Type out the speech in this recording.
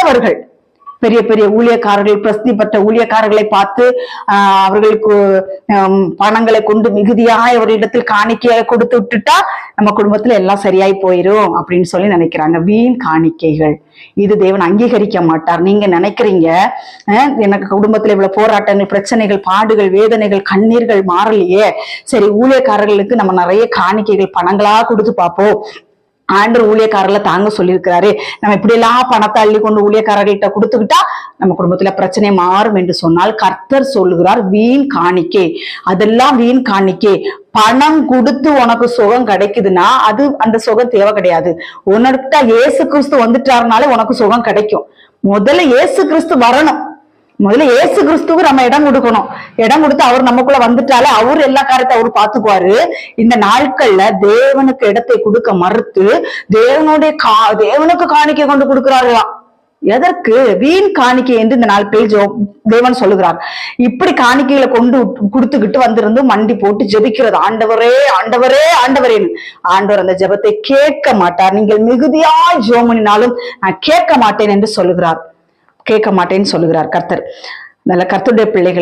மற்றவர்கள் பெரிய பெரிய ஊழியக்காரர்கள், பிரசித்தி பெற்ற ஊழியக்காரர்களை பார்த்து அவர்களுக்கு பணங்களை கொண்டு மிகுதியாய் அவர்களிடத்தில் காணிக்கையை கொடுத்து விட்டுட்டா நம்ம குடும்பத்துல எல்லாம் சரியாய் போயிரும் அப்படின்னு சொல்லி நினைக்கிறாங்க. வீண் காணிக்கைகள் இது தேவன் அங்கீகரிக்க மாட்டார். நீங்க நினைக்கிறீங்க எனக்கு குடும்பத்துல இவ்வளவு போராட்டங்கள், பிரச்சனைகள், பாடுகள், வேதனைகள், கண்ணீர்கள் மாறலையே, சரி ஊழியக்காரர்களுக்கு நம்ம நிறைய காணிக்கைகள் பணங்களா கொடுத்து பார்ப்போம், ஆண்டவர் ஊழியக்காரர்ல தாங்க சொல்லியிருக்கிறாரு, நம்ம இப்படி எல்லாம் பணத்தை அள்ளி கொண்டு ஊழியக்காரர்கள்ட்ட கொடுத்துக்கிட்டா நம்ம குடும்பத்துல பிரச்சனை மாறும் என்று சொன்னால் கர்த்தர் சொல்லுகிறார் வீண் காணிக்கை. அதெல்லாம் வீண் காணிக்கை. பணம் கொடுத்து உனக்கு சுகம் கிடைக்குதுன்னா அது அந்த சுகம் தேவை கிடையாது. உனக்கிட்ட இயேசு கிறிஸ்து வந்துட்டாருனாலே உனக்கு சுகம் கிடைக்கும். முதல்ல இயேசு கிறிஸ்து வரணும். முதல்ல இயேசு கிறிஸ்துக்கு நம்ம இடம் கொடுக்கணும். இடம் கொடுத்து அவர் நமக்குள்ள வந்துட்டாலே அவர் எல்லா காரியத்தை அவர் பாத்துக்குவாரு. இந்த நாட்கள்ல தேவனுக்கு இடத்தை கொடுக்க மறுத்து தேவனுக்கு காணிக்கை கொண்டு கொடுக்கிறார்களாம். எதற்கு? வீண் காணிக்கை என்று இந்த நாட்களில் தேவன் சொல்லுகிறார். இப்படி காணிக்கைகளை கொண்டு கொடுத்துக்கிட்டு வந்திருந்து மண்டி போட்டு ஜெபிக்கிறது, ஆண்டவரே ஆண்டவரே ஆண்டவரேன்னு. ஆண்டவர் அந்த ஜெபத்தை கேட்க மாட்டார். நீங்கள் மிகுதியா ஜெபமினாலும் நான் கேட்க மாட்டேன் என்று சொல்லுகிறார். கேட்க மாட்டேன்னு சொல்லுகிறார் கர்த்தர். நல்ல கர்த்தருடைய பிள்ளைகள்